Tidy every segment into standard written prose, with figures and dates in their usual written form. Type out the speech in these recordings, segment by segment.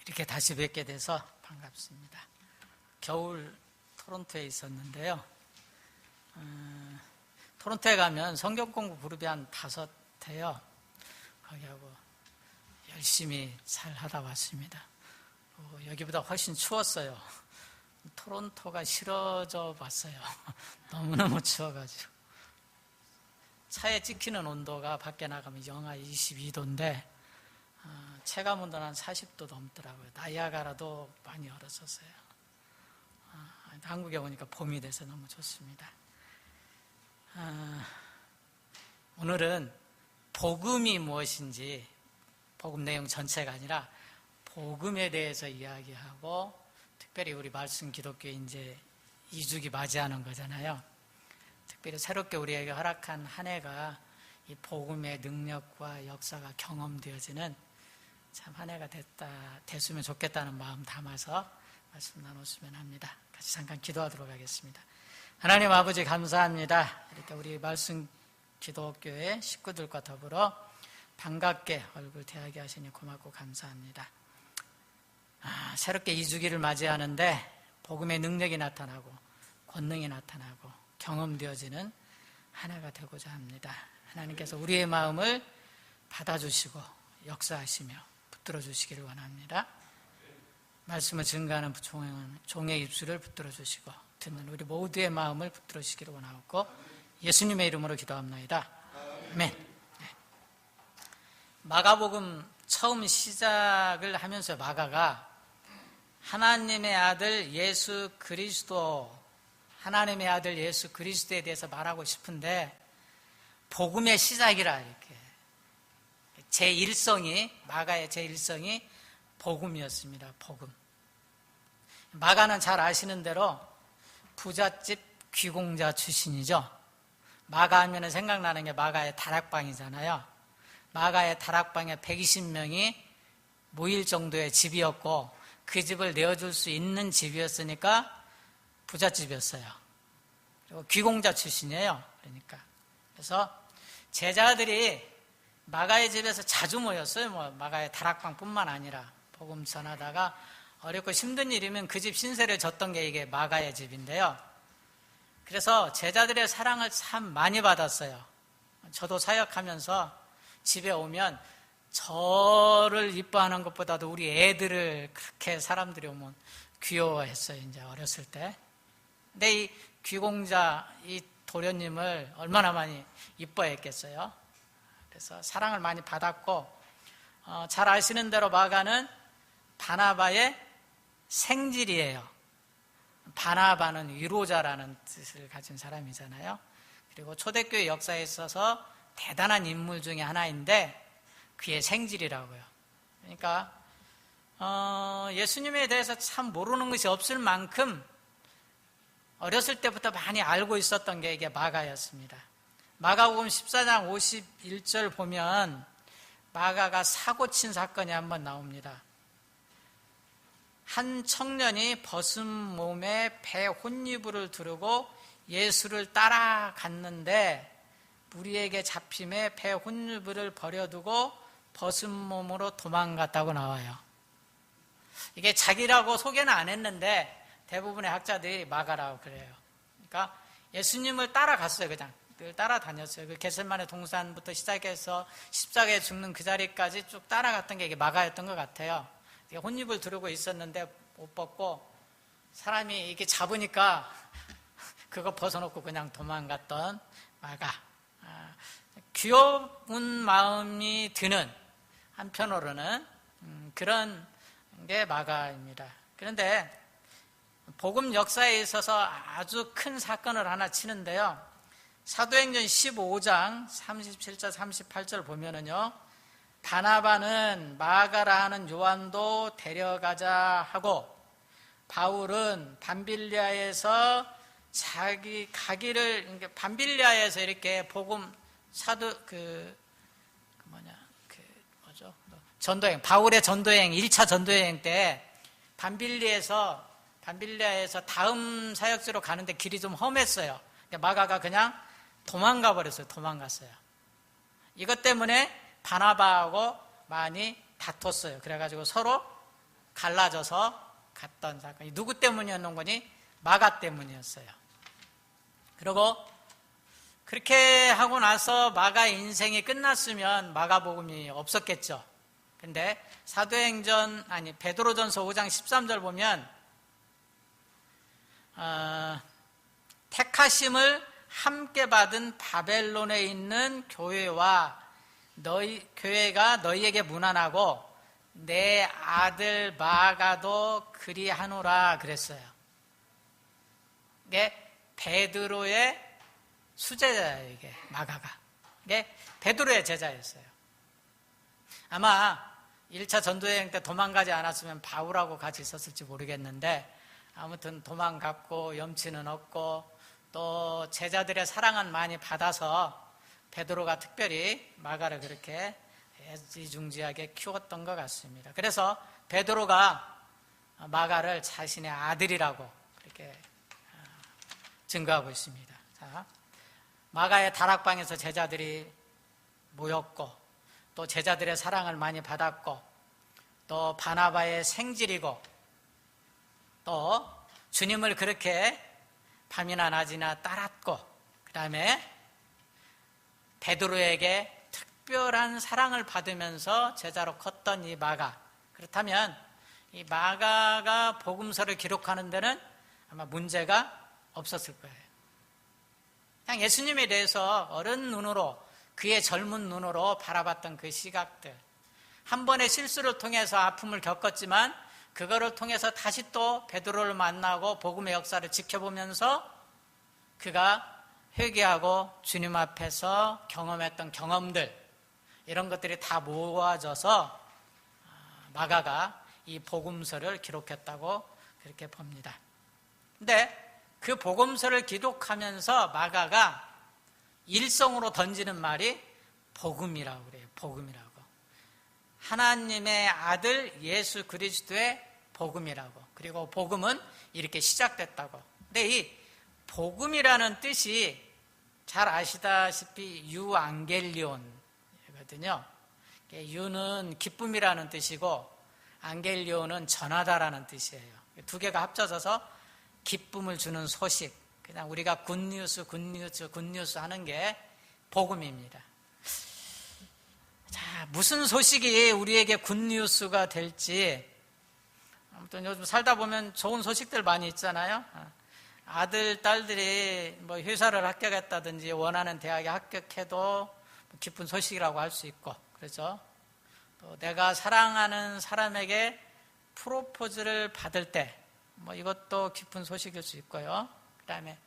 이렇게 다시 뵙게 돼서 반갑습니다. 겨울 토론토에 있었는데요. 토론토에 가면 성경 공부 그룹이 한 5회요. 거기하고 열심히 잘 하다 왔습니다. 여기보다 훨씬 추웠어요. 토론토가 싫어져 봤어요. 너무너무 추워가지고. 차에 찍히는 온도가 밖에 나가면 영하 22도인데 체감 온도는 한 40도 넘더라고요. 나이아가라도 많이 얼었었어요. 한국에 오니까 봄이 돼서 너무 좋습니다. 오늘은 복음이 무엇인지, 복음 내용 전체가 아니라 복음에 대해서 이야기하고, 특별히 우리 말씀 기독교에 이제 2주기 맞이하는 거잖아요. 특별히 새롭게 우리에게 허락한 한 해가 이 복음의 능력과 역사가 경험되어지는 참 한 해가 됐으면 좋겠다는 마음 담아서 말씀 나눴으면 합니다. 같이 잠깐 기도하도록 하겠습니다. 하나님 아버지 감사합니다. 이렇게 우리 말씀 기독교의 식구들과 더불어 반갑게 얼굴 대하게 하시니 고맙고 감사합니다. 새롭게 2주기를 맞이하는데 복음의 능력이 나타나고 권능이 나타나고 경험되어지는 한 해가 되고자 합니다. 하나님께서 우리의 마음을 받아주시고 역사하시며 붙들어 주시기를 원합니다. 말씀을 증거하는 종의 입술을 붙들어 주시고 듣는 우리 모두의 마음을 붙들어 주시기를 원하고 예수님의 이름으로 기도합니다. 아멘. 마가복음 처음 시작을 하면서 마가가 하나님의 아들 예수 그리스도, 하나님의 아들 예수 그리스도에 대해서 말하고 싶은데 복음의 시작이라 이렇게 마가의 제1성이 복음이었습니다. 복음. 마가는 잘 아시는 대로 부잣집 귀공자 출신이죠. 마가 하면 생각나는 게 마가의 다락방이잖아요. 마가의 다락방에 120명이 모일 정도의 집이었고 그 집을 내어줄 수 있는 집이었으니까 부잣집이었어요. 그리고 귀공자 출신이에요. 그래서 제자들이 마가의 집에서 자주 모였어요. 마가의 다락방뿐만 아니라 복음 전하다가 어렵고 힘든 일이면 그 집 신세를 졌던 게 이게 마가의 집인데요. 그래서 제자들의 사랑을 참 많이 받았어요. 저도 사역하면서 집에 오면 저를 이뻐하는 것보다도 우리 애들을 그렇게 사람들이 오면 귀여워했어요. 이제 어렸을 때. 근데 이 귀공자 이 도련님을 얼마나 많이 이뻐했겠어요. 그래서 사랑을 많이 받았고 잘 아시는 대로 마가는 바나바의 생질이에요. 바나바는 위로자라는 뜻을 가진 사람이잖아요. 그리고 초대교회 역사에 있어서 대단한 인물 중에 하나인데 그의 생질이라고요. 그러니까 예수님에 대해서 참 모르는 것이 없을 만큼 어렸을 때부터 많이 알고 있었던 게 이게 마가였습니다. 마가복음 14장 51절 보면 마가가 사고친 사건이 한번 나옵니다. 한 청년이 벗은 몸에 배 혼이불을 두르고 예수를 따라갔는데 무리에게 잡힘에 배 혼이불을 버려두고 벗은 몸으로 도망갔다고 나와요. 이게 자기라고 소개는 안 했는데 대부분의 학자들이 마가라고 그래요. 그러니까 예수님을 따라갔어요. 그냥 늘 따라다녔어요. 그 겟세마네 동산부터 시작해서 십자가에 죽는 그 자리까지 쭉 따라갔던 게 이게 마가였던 것 같아요. 혼입을 두르고 있었는데 못 벗고 사람이 이렇게 잡으니까 그거 벗어놓고 그냥 도망갔던 마가. 귀여운 마음이 드는 한편으로는 그런 게 마가입니다. 그런데 복음 역사에 있어서 아주 큰 사건을 하나 치는데요. 사도행전 15장 37절 38절 보면은요. 바나바는 마가라 하는 요한도 데려가자 하고 바울은 밤빌리아에서 자기 가기를 밤빌리아에서 이렇게 복음 전도행 바울의 전도행 1차 전도여행 때 밤빌리아에서 다음 사역지로 가는데 길이 좀 험했어요. 마가가 그냥 도망갔어요. 이것 때문에 바나바하고 많이 다퉜어요. 그래가지고 서로 갈라져서 갔던 사건이 누구 때문이었는 거니? 마가 때문이었어요. 그리고 그렇게 하고 나서 마가 인생이 끝났으면 마가복음이 없었겠죠. 근데 베드로전서 5장 13절 보면 택하심을 함께 받은 바벨론에 있는 교회가 너희에게 문안하고 내 아들 마가도 그리하노라 그랬어요. 이게 베드로의 수제자예요. 이게 마가가. 이게 베드로의 제자였어요. 아마 1차 전도여행 때 도망가지 않았으면 바울하고 같이 있었을지 모르겠는데 아무튼 도망갔고 염치는 없고 또 제자들의 사랑을 많이 받아서 베드로가 특별히 마가를 그렇게 애지중지하게 키웠던 것 같습니다. 그래서 베드로가 마가를 자신의 아들이라고 그렇게 증거하고 있습니다. 자, 마가의 다락방에서 제자들이 모였고 또 제자들의 사랑을 많이 받았고 또 바나바의 생질이고 또 주님을 그렇게 밤이나 낮이나 따랐고 그 다음에 베드로에게 특별한 사랑을 받으면서 제자로 컸던 이 마가. 그렇다면 이 마가가 복음서를 기록하는 데는 아마 문제가 없었을 거예요. 그냥 예수님에 대해서 어른 눈으로 그의 젊은 눈으로 바라봤던 그 시각들, 한 번의 실수를 통해서 아픔을 겪었지만 그거를 통해서 다시 또 베드로를 만나고 복음의 역사를 지켜보면서 그가 회개하고 주님 앞에서 경험했던 경험들, 이런 것들이 다 모아져서 마가가 이 복음서를 기록했다고 그렇게 봅니다. 근데 그 복음서를 기록하면서 마가가 일성으로 던지는 말이 복음이라고 그래요. 복음이라고. 하나님의 아들 예수 그리스도의 복음이라고. 그리고 복음은 이렇게 시작됐다고. 근데 이 복음이라는 뜻이 잘 아시다시피 유앙겔리온이거든요. 유는 기쁨이라는 뜻이고 앙겔리온은 전하다라는 뜻이에요. 두 개가 합쳐져서 기쁨을 주는 소식, 그냥 우리가 굿뉴스 하는 게 복음입니다. 자, 무슨 소식이 우리에게 굿뉴스가 될지, 아무튼 요즘 살다 보면 좋은 소식들 많이 있잖아요. 아들, 딸들이 뭐 회사를 합격했다든지 원하는 대학에 합격해도 기쁜 소식이라고 할 수 있고, 그렇죠? 또 내가 사랑하는 사람에게 프로포즈를 받을 때, 뭐 이것도 기쁜 소식일 수 있고요. 그 다음에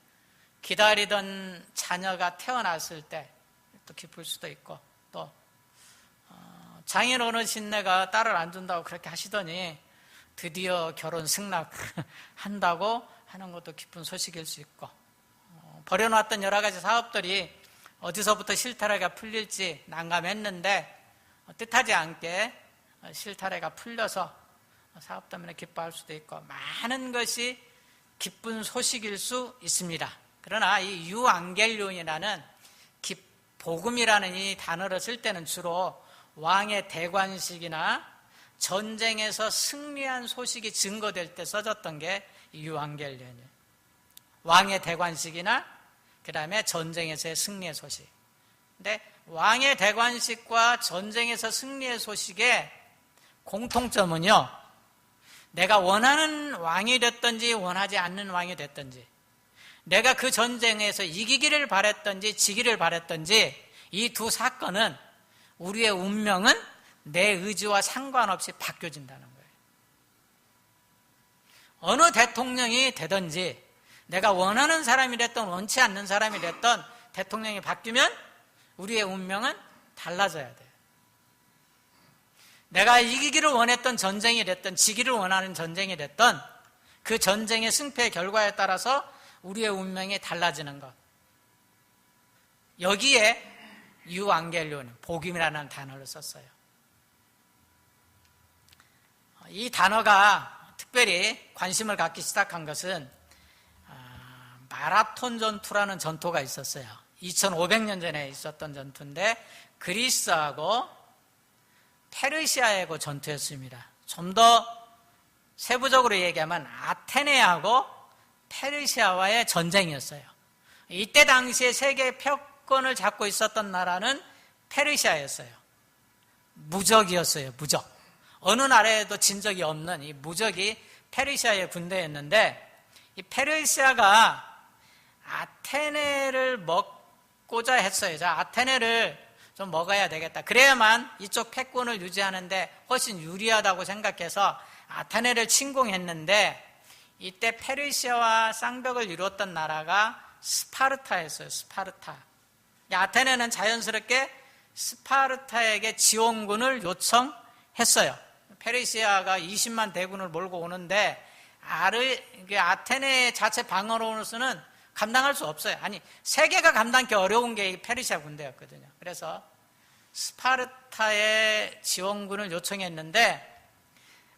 기다리던 자녀가 태어났을 때 또 기쁠 수도 있고, 또 장인 어르신네가 딸을 안 준다고 그렇게 하시더니 드디어 결혼 승낙한다고 하는 것도 기쁜 소식일 수 있고, 버려놨던 여러 가지 사업들이 어디서부터 실타래가 풀릴지 난감했는데 뜻하지 않게 실타래가 풀려서 사업 때문에 기뻐할 수도 있고, 많은 것이 기쁜 소식일 수 있습니다. 그러나 이 유앙겔리온이라는 복음이라는 이 단어를 쓸 때는 주로 왕의 대관식이나 전쟁에서 승리한 소식이 증거될 때 써졌던 게 유앙겔리온이에요. 왕의 대관식이나 그 다음에 전쟁에서의 승리의 소식. 근데 왕의 대관식과 전쟁에서 승리의 소식의 공통점은요, 내가 원하는 왕이 됐든지 원하지 않는 왕이 됐든지, 내가 그 전쟁에서 이기기를 바랬든지 지기를 바랬든지, 이 두 사건은 우리의 운명은 내 의지와 상관없이 바뀌어진다는 거예요. 어느 대통령이 되든지, 내가 원하는 사람이 됐든 원치 않는 사람이 됐든 대통령이 바뀌면 우리의 운명은 달라져야 돼요. 내가 이기기를 원했던 전쟁이 됐든 지기를 원하는 전쟁이 됐든 그 전쟁의 승패의 결과에 따라서 우리의 운명이 달라지는 것. 여기에 유앙겔리온, 복음이라는 단어를 썼어요. 이 단어가 특별히 관심을 갖기 시작한 것은 마라톤 전투라는 전투가 있었어요. 2500년 전에 있었던 전투인데 그리스하고 페르시아하고 전투였습니다. 좀 더 세부적으로 얘기하면 아테네하고 페르시아와의 전쟁이었어요. 이때 당시에 세계 패권을 잡고 있었던 나라는 페르시아였어요. 무적이었어요. 무적. 어느 나라에도 진 적이 없는 이 무적이 페르시아의 군대였는데, 이 페르시아가 아테네를 먹고자 했어요. 자, 아테네를 좀 먹어야 되겠다. 그래야만 이쪽 패권을 유지하는데 훨씬 유리하다고 생각해서 아테네를 침공했는데, 이때 페르시아와 쌍벽을 이루었던 나라가 스파르타였어요. 스파르타. 아테네는 자연스럽게 스파르타에게 지원군을 요청했어요. 페르시아가 20만 대군을 몰고 오는데 아테네 자체 방어로서는 감당할 수 없어요. 아니, 세계가 감당하기 어려운 게 이 페르시아 군대였거든요. 그래서 스파르타에 지원군을 요청했는데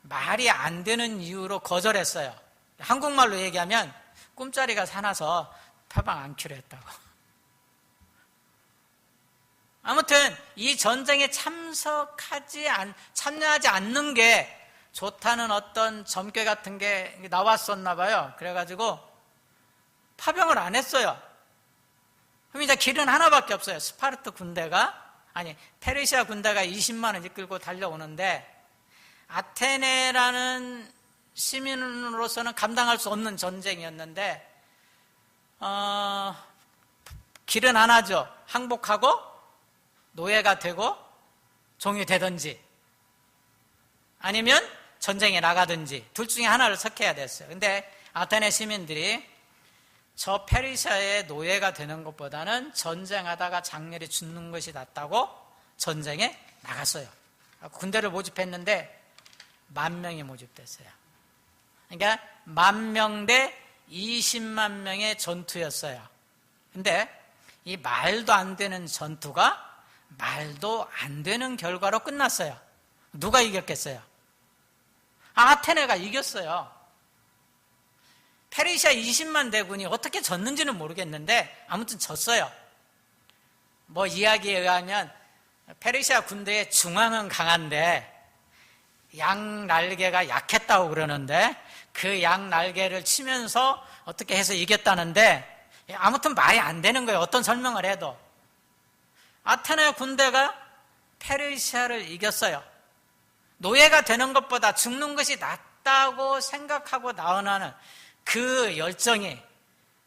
말이 안 되는 이유로 거절했어요. 한국말로 얘기하면 꿈자리가 사나서 표방 안 키로 했다고. 아무튼 이 전쟁에 참여하지 않는 게 좋다는 어떤 점괘 같은 게 나왔었나 봐요. 그래가지고 파병을 안 했어요. 그럼 이제 길은 하나밖에 없어요. 스파르타 군대가, 페르시아 군대가 20만을 이끌고 달려오는데, 아테네라는 시민으로서는 감당할 수 없는 전쟁이었는데, 길은 하나죠. 항복하고 노예가 되고 종이 되든지 아니면 전쟁에 나가든지 둘 중에 하나를 선택해야 됐어요. 근데 아테네 시민들이 저 페르시아의 노예가 되는 것보다는 전쟁하다가 장렬히 죽는 것이 낫다고 전쟁에 나갔어요. 군대를 모집했는데 10,000명이 모집됐어요. 그러니까 10,000명 대 20만 명의 전투였어요. 근데 이 말도 안 되는 전투가 말도 안 되는 결과로 끝났어요. 누가 이겼겠어요? 아테네가 이겼어요. 페르시아 20만 대군이 어떻게 졌는지는 모르겠는데 아무튼 졌어요. 뭐 이야기에 의하면 페르시아 군대의 중앙은 강한데 양 날개가 약했다고 그러는데 그 양 날개를 치면서 어떻게 해서 이겼다는데 아무튼 말이 안 되는 거예요. 어떤 설명을 해도. 아테네 군대가 페르시아를 이겼어요. 노예가 되는 것보다 죽는 것이 낫다고 생각하고 나오는 그 열정이,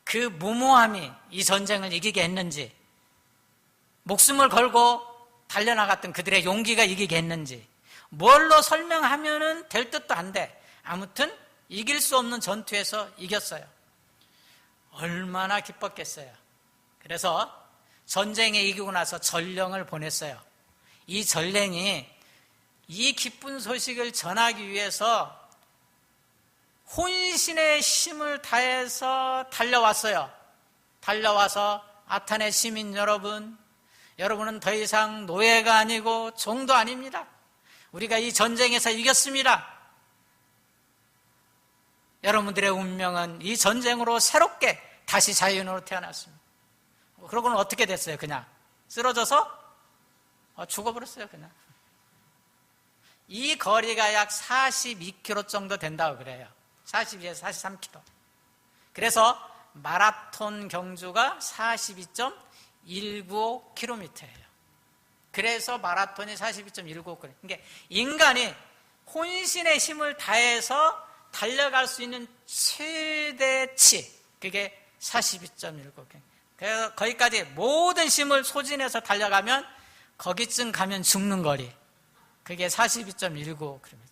그 무모함이 이 전쟁을 이기게 했는지, 목숨을 걸고 달려나갔던 그들의 용기가 이기게 했는지, 뭘로 설명하면은 될 뜻도 안 돼. 아무튼 이길 수 없는 전투에서 이겼어요. 얼마나 기뻤겠어요. 그래서 전쟁에 이기고 나서 전령을 보냈어요. 이 전령이 이 기쁜 소식을 전하기 위해서 혼신의 힘을 다해서 달려왔어요. 달려와서 아테네 시민 여러분, 여러분은 더 이상 노예가 아니고 종도 아닙니다. 우리가 이 전쟁에서 이겼습니다. 여러분들의 운명은 이 전쟁으로 새롭게 다시 자연으로 태어났습니다. 그러고는 어떻게 됐어요? 그냥 쓰러져서 죽어버렸어요. 그냥. 이 거리가 약 42km 정도 된다고 그래요. 42에서 43km. 그래서 마라톤 경주가 42.195km예요. 그래서 마라톤이 42.195km. 그러니까 인간이 혼신의 힘을 다해서 달려갈 수 있는 최대치, 그게 42.195km. 그래서 거기까지 모든 힘을 소진해서 달려가면 거기쯤 가면 죽는 거리. 그게 42.195km.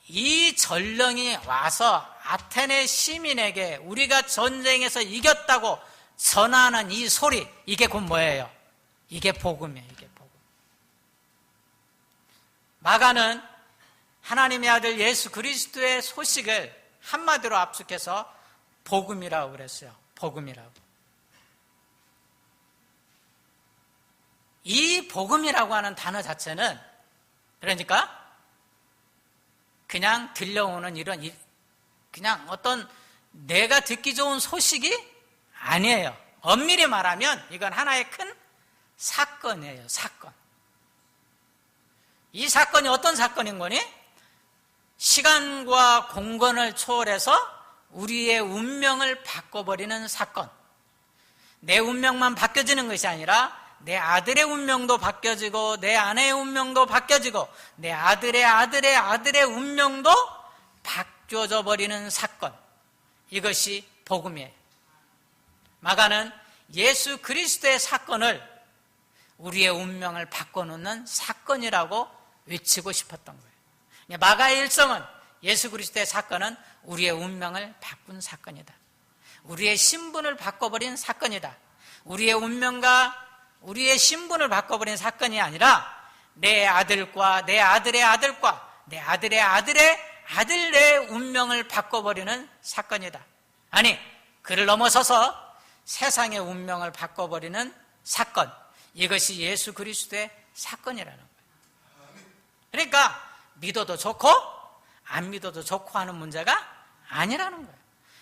이 전령이 와서 아테네 시민에게 우리가 전쟁에서 이겼다고 전하는 이 소리, 이게 곧 뭐예요? 이게 복음이에요. 이게 복음. 마가는 하나님의 아들 예수 그리스도의 소식을 한마디로 압축해서 복음이라고 그랬어요. 복음이라고. 이 복음이라고 하는 단어 자체는 그러니까 그냥 들려오는 이런 그냥 어떤 내가 듣기 좋은 소식이 아니에요. 엄밀히 말하면 이건 하나의 큰 사건이에요. 사건. 이 사건이 어떤 사건인 거니? 시간과 공간을 초월해서 우리의 운명을 바꿔버리는 사건. 내 운명만 바뀌어지는 것이 아니라 내 아들의 운명도 바뀌어지고 내 아내의 운명도 바뀌어지고 내 아들의 아들의 아들의 운명도 바뀌어져 버리는 사건. 이것이 복음이에요. 마가는 예수 그리스도의 사건을 우리의 운명을 바꿔놓는 사건이라고 외치고 싶었던 거예요. 마가의 일성은 예수 그리스도의 사건은 우리의 운명을 바꾼 사건이다. 우리의 신분을 바꿔버린 사건이다. 우리의 운명과 우리의 신분을 바꿔버린 사건이 아니라 내 아들과 내 아들의 아들과 내 아들의 아들의 아들의 운명을 바꿔버리는 사건이다. 아니, 그를 넘어서서 세상의 운명을 바꿔버리는 사건. 이것이 예수 그리스도의 사건이라는 거예요. 그러니까 믿어도 좋고 안 믿어도 좋고 하는 문제가 아니라는 거예요.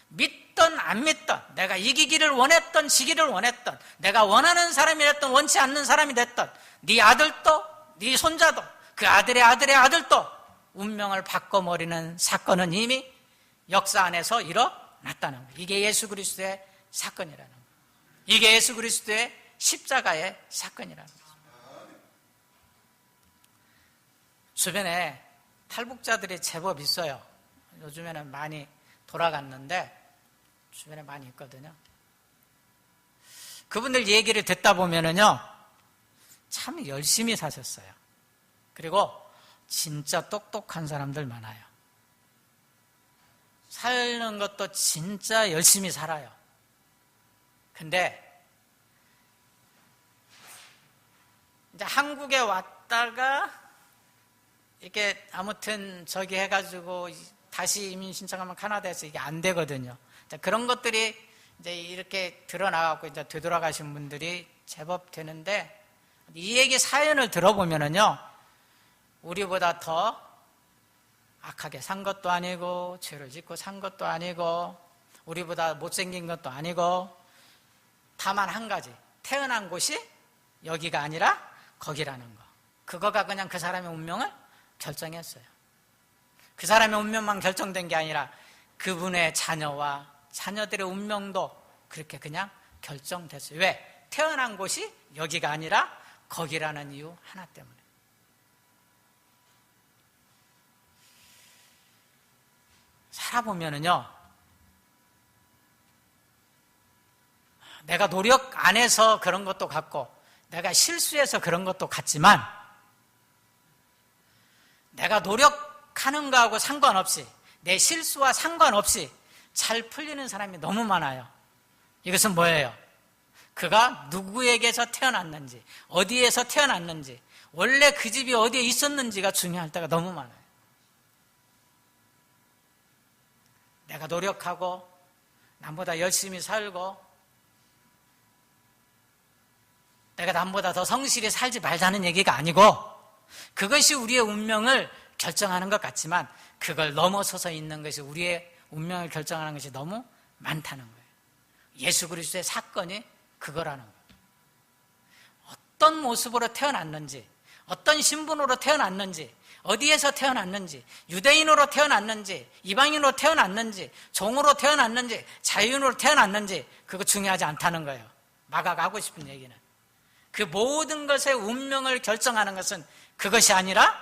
믿던 안 믿던, 내가 이기기를 원했던 지기를 원했던, 내가 원하는 사람이 됐던 원치 않는 사람이 됐던 네 아들도 네 손자도 그 아들의 아들의 아들도 운명을 바꿔버리는 사건은 이미 역사 안에서 일어났다는 거예요. 이게 예수 그리스도의 사건이라는 거예요. 이게 예수 그리스도의 십자가의 사건이라는 거예요. 주변에 탈북자들이 제법 있어요. 요즘에는 많이 돌아갔는데 주변에 많이 있거든요. 그분들 얘기를 듣다 보면은요, 참 열심히 사셨어요. 그리고 진짜 똑똑한 사람들 많아요. 사는 것도 진짜 열심히 살아요. 근데 이제 한국에 왔다가 이렇게 아무튼 저기 해가지고 다시 이민 신청하면 카나다에서 이게 안 되거든요. 그런 것들이 이제 이렇게 드러나갖고 이제 되돌아가신 분들이 제법 되는데, 이 얘기 사연을 들어보면은요, 우리보다 더 악하게 산 것도 아니고 죄를 짓고 산 것도 아니고 우리보다 못생긴 것도 아니고, 다만 한 가지, 태어난 곳이 여기가 아니라 거기라는 거. 그거가 그냥 그 사람의 운명을 결정했어요. 그 사람의 운명만 결정된 게 아니라 그분의 자녀와 자녀들의 운명도 그렇게 그냥 결정됐어요. 왜? 태어난 곳이 여기가 아니라 거기라는 이유 하나 때문에. 살아보면은요, 내가 노력 안 해서 그런 것도 같고 내가 실수해서 그런 것도 같지만, 내가 노력하는 거하고 상관없이, 내 실수와 상관없이 잘 풀리는 사람이 너무 많아요. 이것은 뭐예요? 그가 누구에게서 태어났는지, 어디에서 태어났는지, 원래 그 집이 어디에 있었는지가 중요할 때가 너무 많아요. 내가 노력하고 남보다 열심히 살고 내가 남보다 더 성실히 살지 말자는 얘기가 아니고, 그것이 우리의 운명을 결정하는 것 같지만 그걸 넘어서서 있는 것이 우리의 운명을 결정하는 것이 너무 많다는 거예요. 예수 그리스도의 사건이 그거라는 거예요. 어떤 모습으로 태어났는지, 어떤 신분으로 태어났는지, 어디에서 태어났는지, 유대인으로 태어났는지, 이방인으로 태어났는지, 종으로 태어났는지, 자유인으로 태어났는지, 그거 중요하지 않다는 거예요. 마가가 하고 싶은 얘기는. 그 모든 것의 운명을 결정하는 것은 그것이 아니라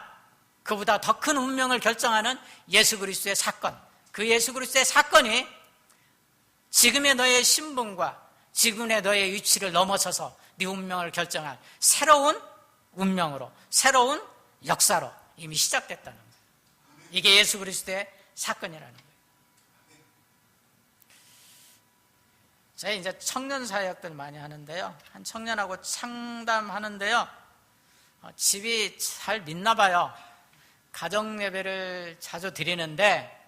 그보다 더 큰 운명을 결정하는 예수 그리스도의 사건, 그 예수 그리스도의 사건이 지금의 너의 신분과 지금의 너의 위치를 넘어서서 네 운명을 결정한 새로운 운명으로, 새로운 역사로 이미 시작됐다는 거예요. 이게 예수 그리스도의 사건이라는 거예요. 제가 이제 청년 사역들 많이 하는데요, 한 청년하고 상담하는데요, 집이 잘 믿나 봐요. 가정 예배를 자주 드리는데,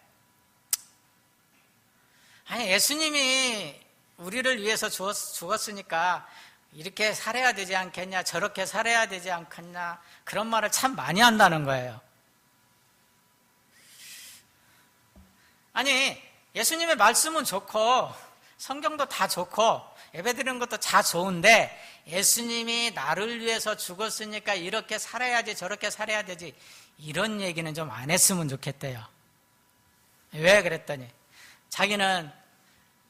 아니, 예수님이 우리를 위해서 죽었으니까 이렇게 살아야 되지 않겠냐, 저렇게 살아야 되지 않겠냐, 그런 말을 참 많이 한다는 거예요. 아니, 예수님의 말씀은 좋고 성경도 다 좋고 예배드리는 것도 다 좋은데, 예수님이 나를 위해서 죽었으니까 이렇게 살아야지 저렇게 살아야 되지, 이런 얘기는 좀 안 했으면 좋겠대요. 왜 그랬더니 자기는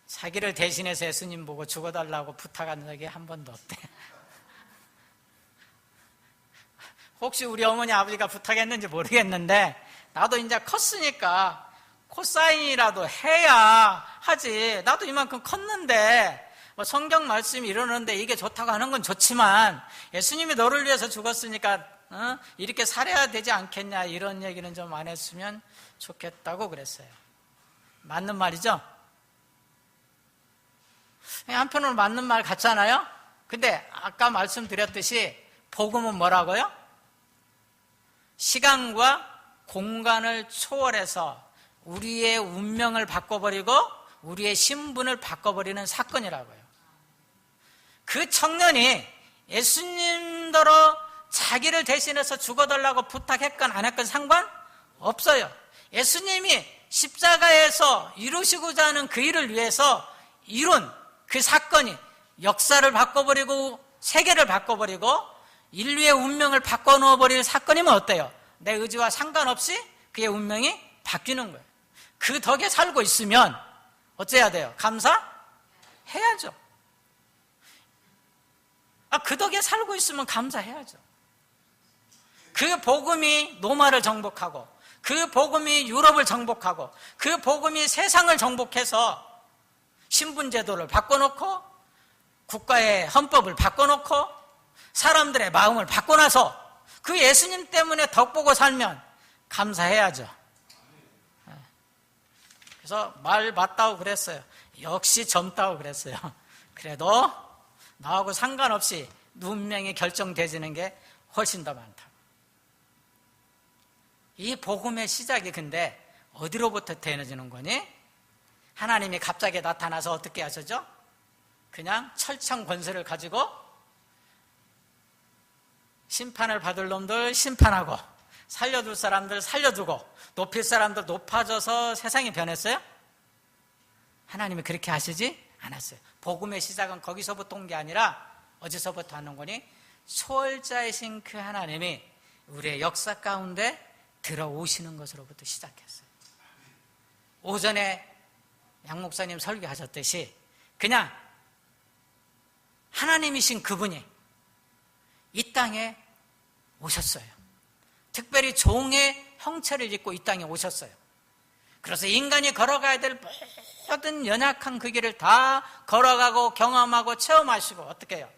자기를 대신해서 예수님 보고 죽어달라고 부탁한 적이 한 번도 없대. 혹시 우리 어머니 아버지가 부탁했는지 모르겠는데 나도 이제 컸으니까 코사인이라도 해야 하지. 나도 이만큼 컸는데 뭐 성경 말씀이 이러는데 이게 좋다고 하는 건 좋지만 예수님이 너를 위해서 죽었으니까 이렇게 살아야 되지 않겠냐, 이런 얘기는 좀 안 했으면 좋겠다고 그랬어요. 맞는 말이죠? 한편으로 맞는 말 같잖아요? 근데 아까 말씀드렸듯이 복음은 뭐라고요? 시간과 공간을 초월해서 우리의 운명을 바꿔버리고 우리의 신분을 바꿔버리는 사건이라고요. 그 청년이 예수님더러 자기를 대신해서 죽어달라고 부탁했건 안 했건 상관없어요. 예수님이 십자가에서 이루시고자 하는 그 일을 위해서 이룬 그 사건이 역사를 바꿔버리고 세계를 바꿔버리고 인류의 운명을 바꿔놓아버릴 사건이면 어때요? 내 의지와 상관없이 그의 운명이 바뀌는 거예요. 그 덕에 살고 있으면 어째야 돼요? 감사해야죠. 그 덕에 살고 있으면 감사해야죠. 그 복음이 노마를 정복하고 그 복음이 유럽을 정복하고 그 복음이 세상을 정복해서 신분제도를 바꿔놓고 국가의 헌법을 바꿔놓고 사람들의 마음을 바꿔놔서 그 예수님 때문에 덕보고 살면 감사해야죠. 그래서 말 맞다고 그랬어요. 역시 젊다고 그랬어요. 그래도 나하고 상관없이 운명이 결정되지는 게 훨씬 더 많다. 이 복음의 시작이 근데 어디로부터 되어지는 거니? 하나님이 갑자기 나타나서 어떻게 하셨죠? 그냥 철창 권세를 가지고 심판을 받을 놈들 심판하고 살려둘 사람들 살려두고 높일 사람들 높아져서 세상이 변했어요? 하나님이 그렇게 하시지 않았어요. 복음의 시작은 거기서부터 온 게 아니라 어디서부터 하는 거니? 초월자이신 그 하나님이 우리의 역사 가운데 들어오시는 것으로부터 시작했어요. 오전에 양 목사님 설교하셨듯이 그냥 하나님이신 그분이 이 땅에 오셨어요. 특별히 종의 형체를 입고 이 땅에 오셨어요. 그래서 인간이 걸어가야 될 모든 연약한 그 길을 다 걸어가고 경험하고 체험하시고 어떻게 해요?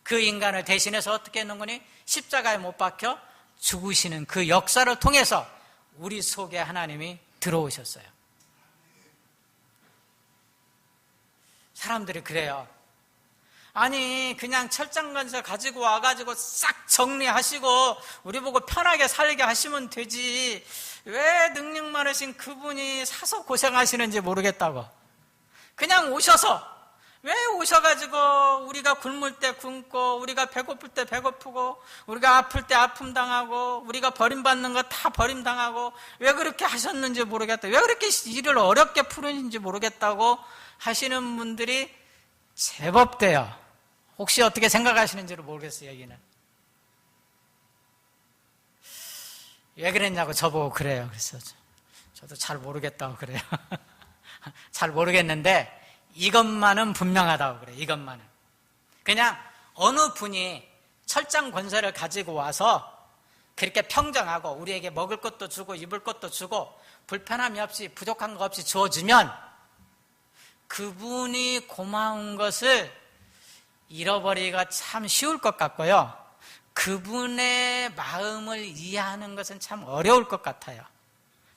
그 인간을 대신해서 어떻게 했는 거니? 십자가에 못 박혀 죽으시는 그 역사를 통해서 우리 속에 하나님이 들어오셨어요. 사람들이 그래요. 아니 그냥 철장건설 가지고 와가지고 싹 정리하시고 우리 보고 편하게 살게 하시면 되지 왜 능력 많으신 그분이 사서 고생하시는지 모르겠다고. 그냥 오셔서 왜 오셔가지고 우리가 굶을 때 굶고 우리가 배고플 때 배고프고 우리가 아플 때 아픔 당하고 우리가 버림받는 거 다 버림당하고 왜 그렇게 하셨는지 모르겠다. 왜 그렇게 일을 어렵게 푸는지 모르겠다고 하시는 분들이 제법 돼요. 혹시 어떻게 생각하시는지를 모르겠어요. 여기는 왜 그랬냐고 저보고 그래요. 그래서 저도 잘 모르겠다고 그래요. 잘 모르겠는데 이것만은 분명하다고 그래요. 이것만은 그냥 어느 분이 철장 권세를 가지고 와서 그렇게 평정하고 우리에게 먹을 것도 주고 입을 것도 주고 불편함이 없이 부족한 거 없이 주어주면 그분이 고마운 것을 잃어버리기가 참 쉬울 것 같고요. 그분의 마음을 이해하는 것은 참 어려울 것 같아요.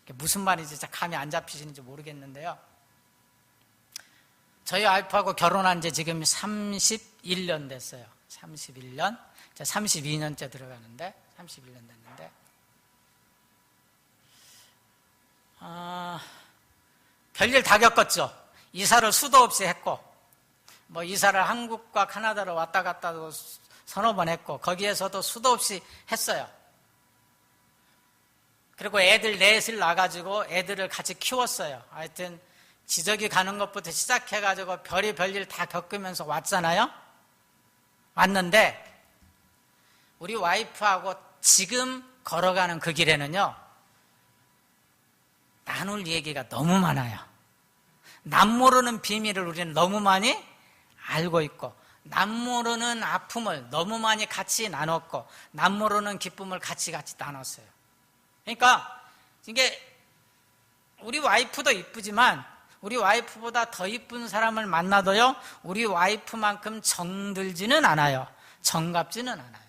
무슨 말인지 감이 안 잡히시는지 모르겠는데요. 저희 와이프하고 결혼한 지 지금 31년 됐어요. 31년. 이제 32년째 들어가는데 31년 됐는데 별일 다 겪었죠. 이사를 수도 없이 했고 뭐 이사를 한국과 카나다로 왔다 갔다도 서너 번 했고 거기에서도 수도 없이 했어요. 그리고 애들 넷을 낳아가지고 애들을 같이 키웠어요. 하여튼 지저귀 가는 것부터 시작해가지고 별일 다 겪으면서 왔잖아요. 왔는데 우리 와이프하고 지금 걸어가는 그 길에는요 나눌 얘기가 너무 많아요. 남 모르는 비밀을 우리는 너무 많이 알고 있고, 남 모르는 아픔을 너무 많이 같이 나눴고, 남 모르는 기쁨을 같이 나눴어요. 그러니까 이게 우리 와이프도 이쁘지만 우리 와이프보다 더 이쁜 사람을 만나도요, 우리 와이프만큼 정들지는 않아요. 정갑지는 않아요.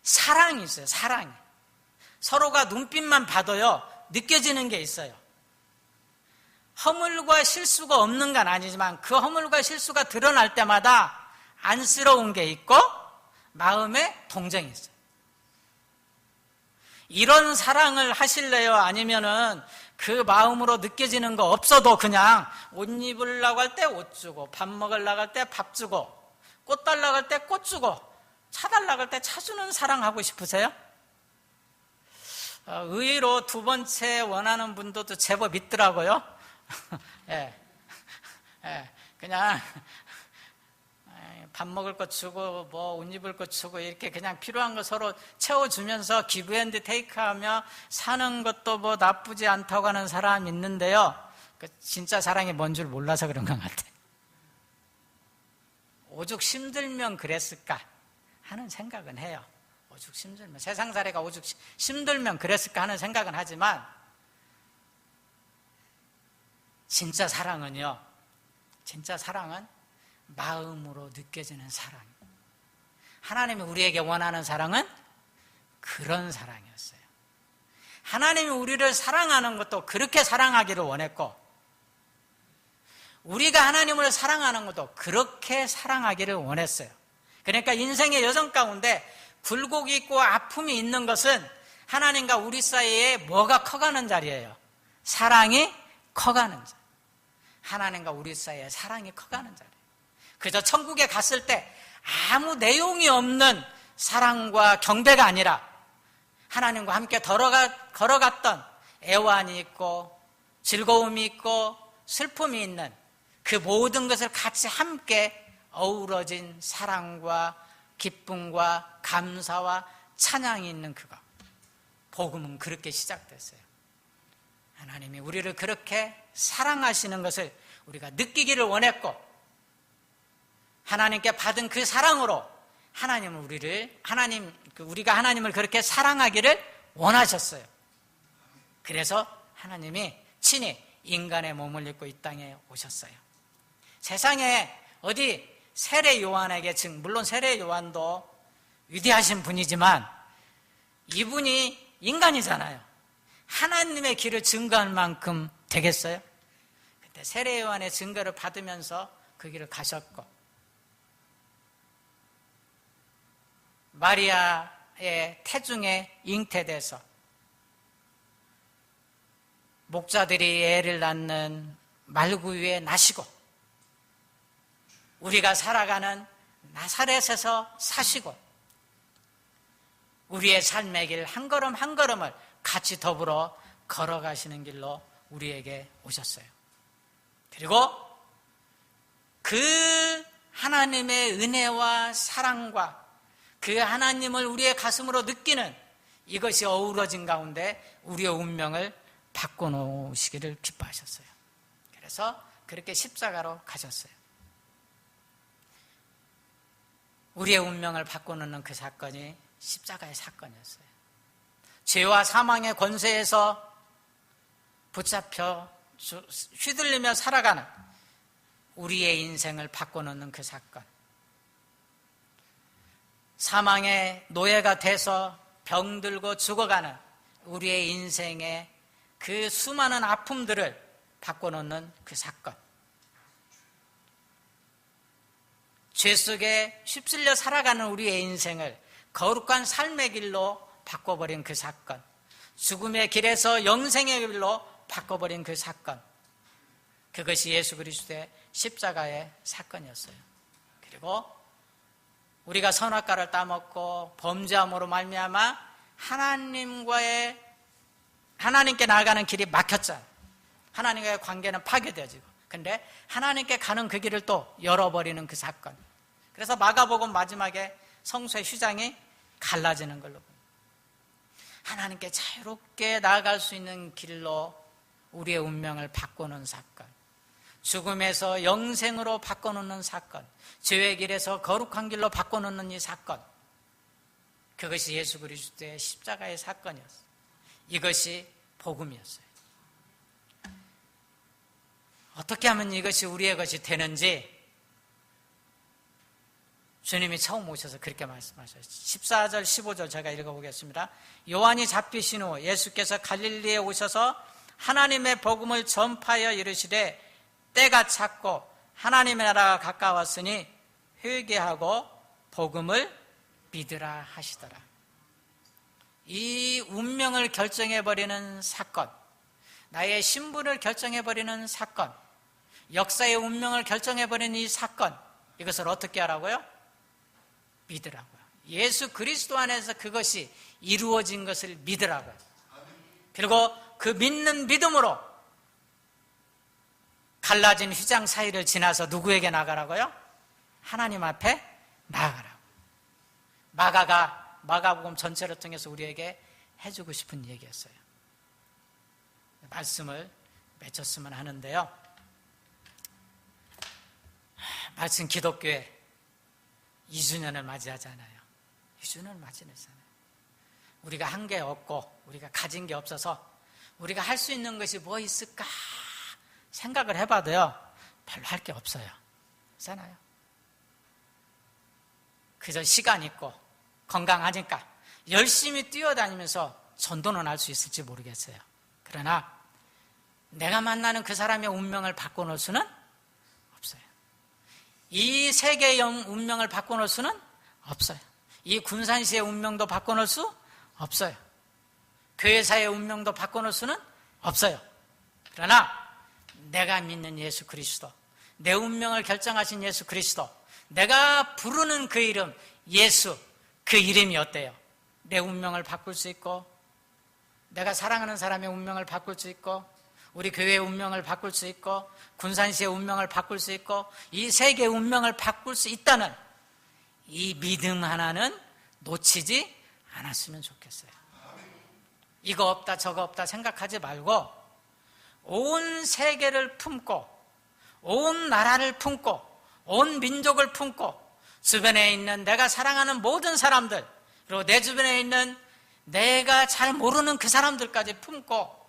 사랑이 있어요. 사랑이. 서로가 눈빛만 봐도요, 느껴지는 게 있어요. 허물과 실수가 없는 건 아니지만 그 허물과 실수가 드러날 때마다 안쓰러운 게 있고 마음에 동정이 있어요. 이런 사랑을 하실래요? 아니면은 그 마음으로 느껴지는 거 없어도 그냥 옷 입으려고 할 때 옷 주고, 밥 먹으려고 할 때 밥 주고, 꽃 달라고 할 때 꽃 주고, 차 달라고 할 때 차 주는 사랑하고 싶으세요? 의외로 두 번째 원하는 분들도 제법 있더라고요. 예. 그냥 밥 먹을 거 주고 뭐 옷 입을 거 주고 이렇게 그냥 필요한 거 서로 채워주면서 기브 앤드 테이크 하며 사는 것도 뭐 나쁘지 않다고 하는 사람이 있는데요, 진짜 사랑이 뭔 줄 몰라서 그런 것 같아요. 오죽 힘들면 그랬을까 하는 생각은 해요. 오죽 힘들면, 세상살이가 오죽 힘들면 그랬을까 하는 생각은 하지만, 진짜 사랑은요, 진짜 사랑은 마음으로 느껴지는 사랑. 하나님이 우리에게 원하는 사랑은 그런 사랑이었어요. 하나님이 우리를 사랑하는 것도 그렇게 사랑하기를 원했고, 우리가 하나님을 사랑하는 것도 그렇게 사랑하기를 원했어요. 그러니까 인생의 여정 가운데 굴곡이 있고 아픔이 있는 것은 하나님과 우리 사이에 뭐가 커가는 자리예요? 사랑이 커가는 자리. 하나님과 우리 사이에 사랑이 커가는 자리. 그저 천국에 갔을 때 아무 내용이 없는 사랑과 경배가 아니라 하나님과 함께 걸어갔던 애환이 있고 즐거움이 있고 슬픔이 있는 그 모든 것을 같이 함께 어우러진 사랑과 기쁨과 감사와 찬양이 있는 그것. 복음은 그렇게 시작됐어요. 하나님이 우리를 그렇게 사랑하시는 것을 우리가 느끼기를 원했고, 하나님께 받은 그 사랑으로 우리가 하나님을 그렇게 사랑하기를 원하셨어요. 그래서 하나님이 친히 인간의 몸을 입고 이 땅에 오셨어요. 세상에 어디 세례 요한에게 물론 세례 요한도 위대하신 분이지만 이분이 인간이잖아요. 하나님의 길을 증거할 만큼 되겠어요? 그때 세례 요한의 증거를 받으면서 그 길을 가셨고, 마리아의 태중에 잉태돼서 목자들이 애를 낳는 말구유에 나시고, 우리가 살아가는 나사렛에서 사시고, 우리의 삶의 길 한 걸음 한 걸음을 같이 더불어 걸어가시는 길로 우리에게 오셨어요. 그리고 그 하나님의 은혜와 사랑과 그 하나님을 우리의 가슴으로 느끼는 이것이 어우러진 가운데 우리의 운명을 바꿔놓으시기를 기뻐하셨어요. 그래서 그렇게 십자가로 가셨어요. 우리의 운명을 바꿔놓는 그 사건이 십자가의 사건이었어요. 죄와 사망의 권세에서 붙잡혀 휘둘리며 살아가는 우리의 인생을 바꿔놓는 그 사건. 사망의 노예가 돼서 병들고 죽어가는 우리의 인생의 그 수많은 아픔들을 바꿔놓는 그 사건. 죄 속에 휩쓸려 살아가는 우리의 인생을 거룩한 삶의 길로 바꿔버린 그 사건. 죽음의 길에서 영생의 길로 바꿔버린 그 사건. 그것이 예수 그리스도의 십자가의 사건이었어요. 그리고 우리가 선악과를 따먹고 범죄함으로 말미암아 하나님께 나아가는 길이 막혔잖아요. 하나님과의 관계는 파괴되어지고, 근데 하나님께 가는 그 길을 또 열어버리는 그 사건. 그래서 마가복음 마지막에 성소의 휘장이 갈라지는 걸로 봅니다. 하나님께 자유롭게 나아갈 수 있는 길로 우리의 운명을 바꾸는 사건, 죽음에서 영생으로 바꿔놓는 사건, 죄의 길에서 거룩한 길로 바꿔놓는 이 사건, 그것이 예수 그리스도의 십자가의 사건이었어요. 이것이 복음이었어요. 어떻게 하면 이것이 우리의 것이 되는지 주님이 처음 오셔서 그렇게 말씀하셨어요. 14절 15절 제가 읽어보겠습니다. 요한이 잡히신 후 예수께서 갈릴리에 오셔서 하나님의 복음을 전파하여 이르시되 때가 찼고 하나님의 나라가 가까웠으니 회개하고 복음을 믿으라 하시더라. 이 운명을 결정해버리는 사건, 나의 신분을 결정해버리는 사건, 역사의 운명을 결정해버리는 이 사건, 이것을 어떻게 하라고요? 믿으라고요. 예수 그리스도 안에서 그것이 이루어진 것을 믿으라고요. 그리고 그 믿는 믿음으로 갈라진 휘장 사이를 지나서 누구에게 나가라고요? 하나님 앞에 나아가라고. 마가복음 전체를 통해서 우리에게 해주고 싶은 얘기였어요. 말씀을 맺었으면 하는데요. 말씀 기독교회 2주년을 맞이하잖아요. 2주년을 맞이했잖아요. 우리가 한 게 없고 우리가 가진 게 없어서 우리가 할 수 있는 것이 뭐 있을까 생각을 해봐도요, 별로 할 게 없어요. 그렇잖아요. 그저 시간 있고 건강하니까 열심히 뛰어다니면서 전도는 할 수 있을지 모르겠어요. 그러나 내가 만나는 그 사람의 운명을 바꿔놓을 수는 없어요. 이 세계의 운명을 바꿔놓을 수는 없어요. 이 군산시의 운명도 바꿔놓을 수 없어요. 교회사의 운명도 바꿔놓을 수는 없어요. 그러나 내가 믿는 예수 그리스도, 내 운명을 결정하신 예수 그리스도, 내가 부르는 그 이름 예수, 그 이름이 어때요? 내 운명을 바꿀 수 있고, 내가 사랑하는 사람의 운명을 바꿀 수 있고, 우리 교회의 운명을 바꿀 수 있고, 군산시의 운명을 바꿀 수 있고, 이 세계의 운명을 바꿀 수 있다는 이 믿음 하나는 놓치지 않았으면 좋겠어요. 이거 없다 저거 없다 생각하지 말고 온 세계를 품고, 온 나라를 품고, 온 민족을 품고, 주변에 있는 내가 사랑하는 모든 사람들, 그리고 내 주변에 있는 내가 잘 모르는 그 사람들까지 품고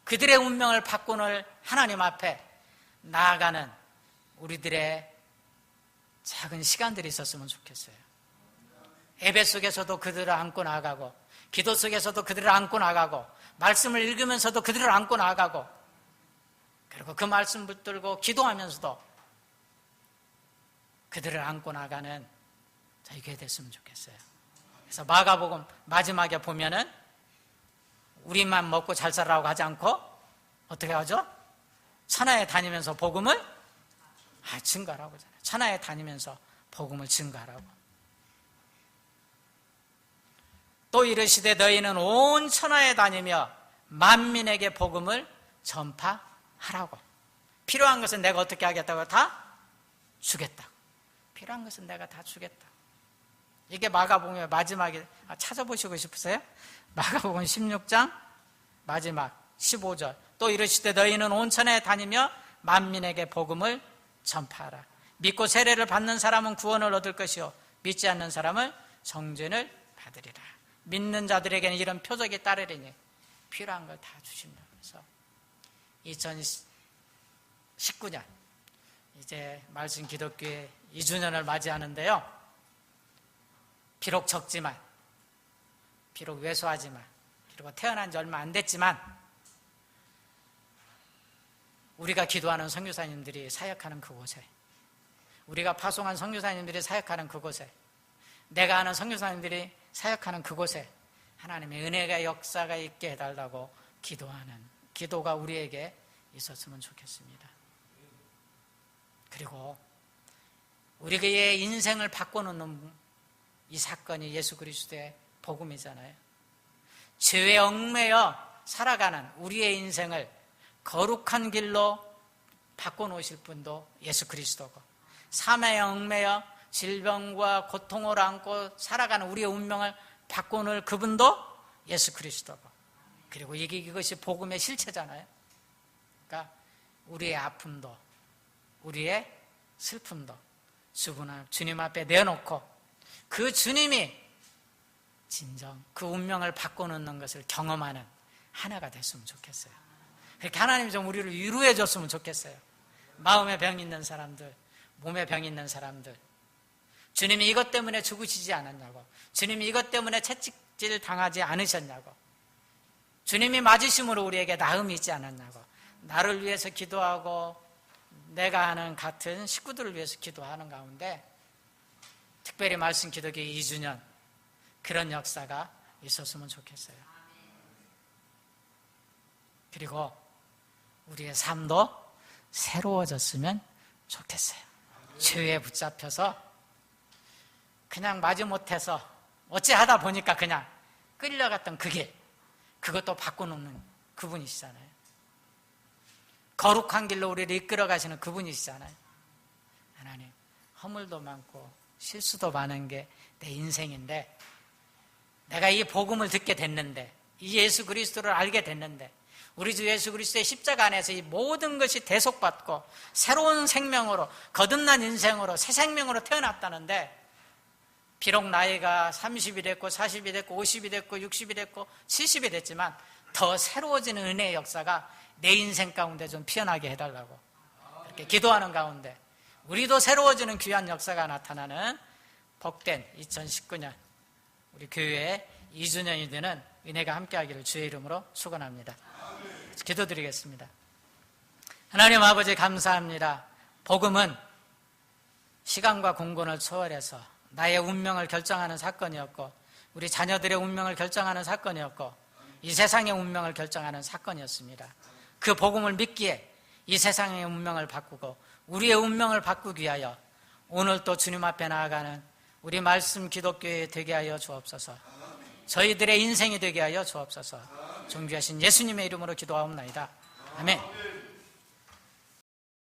그들의 운명을 바꾸는 하나님 앞에 나아가는 우리들의 작은 시간들이 있었으면 좋겠어요. 예배 속에서도 그들을 안고 나아가고, 기도 속에서도 그들을 안고 나아가고, 말씀을 읽으면서도 그들을 안고 나아가고, 그리고 그 말씀 붙들고 기도하면서도 그들을 안고 나가는 저희 교회 됐으면 좋겠어요. 그래서 마가복음 마지막에 보면은 우리만 먹고 잘 살라고 하지 않고 어떻게 하죠? 천하에 다니면서 복음을 증거하라고 하잖아요. 천하에 다니면서 복음을 증거하라고. 또 이르시되 너희는 온 천하에 다니며 만민에게 복음을 전파하라고. 필요한 것은 내가 어떻게 하겠다고? 다 주겠다. 필요한 것은 내가 다 주겠다. 이게 마가복음의 마지막에 찾아보시고 싶으세요? 마가복음 16장 마지막 15절. 또 이르시되 너희는 온 천하에 다니며 만민에게 복음을 전파하라. 믿고 세례를 받는 사람은 구원을 얻을 것이요 믿지 않는 사람은 정죄를 받으리라. 믿는 자들에게는 이런 표적이 따르리니 필요한 걸 다 주십니다. 그래서 2019년 이제 말씀 기독교회 2주년을 맞이하는데요. 비록 적지만, 비록 왜소하지만, 그리고 태어난 지 얼마 안 됐지만 우리가 기도하는 선교사님들이 사역하는 그곳에, 우리가 파송한 선교사님들이 사역하는 그곳에, 내가 아는 선교사님들이 사역하는 그곳에 하나님의 은혜가 역사가 있게 해달라고 기도하는 기도가 우리에게 있었으면 좋겠습니다. 그리고 우리의 인생을 바꿔놓는 이 사건이 예수 그리스도의 복음이잖아요. 죄에 얽매여 살아가는 우리의 인생을 거룩한 길로 바꿔놓으실 분도 예수 그리스도고, 삶에 얽매여 질병과 고통을 안고 살아가는 우리의 운명을 바꿔놓을 그분도 예수 그리스도고, 그리고 이것이 복음의 실체잖아요. 그러니까 우리의 아픔도 우리의 슬픔도 주님 앞에 내놓고 그 주님이 진정 그 운명을 바꿔놓는 것을 경험하는 하나가 됐으면 좋겠어요. 그렇게 하나님이 좀 우리를 위로해 줬으면 좋겠어요. 마음에 병 있는 사람들, 몸에 병 있는 사람들, 주님이 이것 때문에 죽으시지 않았냐고, 주님이 이것 때문에 채찍질 당하지 않으셨냐고, 주님이 맞으심으로 우리에게 나음이 있지 않았냐고, 나를 위해서 기도하고 내가 하는 같은 식구들을 위해서 기도하는 가운데 특별히 말씀 기독교 2주년 그런 역사가 있었으면 좋겠어요. 그리고 우리의 삶도 새로워졌으면 좋겠어요. 죄에 붙잡혀서 그냥 마지못해서 어찌하다 보니까 그냥 끌려갔던 그 길, 그것도 바꿔놓는 그분이시잖아요. 거룩한 길로 우리를 이끌어 가시는 그분이시잖아요. 하나님, 허물도 많고 실수도 많은 게 내 인생인데, 내가 이 복음을 듣게 됐는데, 이 예수 그리스도를 알게 됐는데, 우리 주 예수 그리스도의 십자가 안에서 이 모든 것이 대속받고 새로운 생명으로, 거듭난 인생으로, 새 생명으로 태어났다는데, 비록 나이가 30이 됐고 40이 됐고 50이 됐고 60이 됐고 70이 됐지만 더 새로워지는 은혜의 역사가 내 인생 가운데 좀 피어나게 해달라고 이렇게 기도하는 가운데 우리도 새로워지는 귀한 역사가 나타나는 복된 2019년 우리 교회의 2주년이 되는 은혜가 함께하기를 주의 이름으로 축원합니다. 기도드리겠습니다. 하나님 아버지 감사합니다. 복음은 시간과 공간을 초월해서 나의 운명을 결정하는 사건이었고, 우리 자녀들의 운명을 결정하는 사건이었고, 이 세상의 운명을 결정하는 사건이었습니다. 그 복음을 믿기에 이 세상의 운명을 바꾸고 우리의 운명을 바꾸기 위하여 오늘 또 주님 앞에 나아가는 우리 말씀 기독교회 되게 하여 주옵소서. 저희들의 인생이 되게 하여 주옵소서. 존귀하신 예수님의 이름으로 기도하옵나이다. 아멘.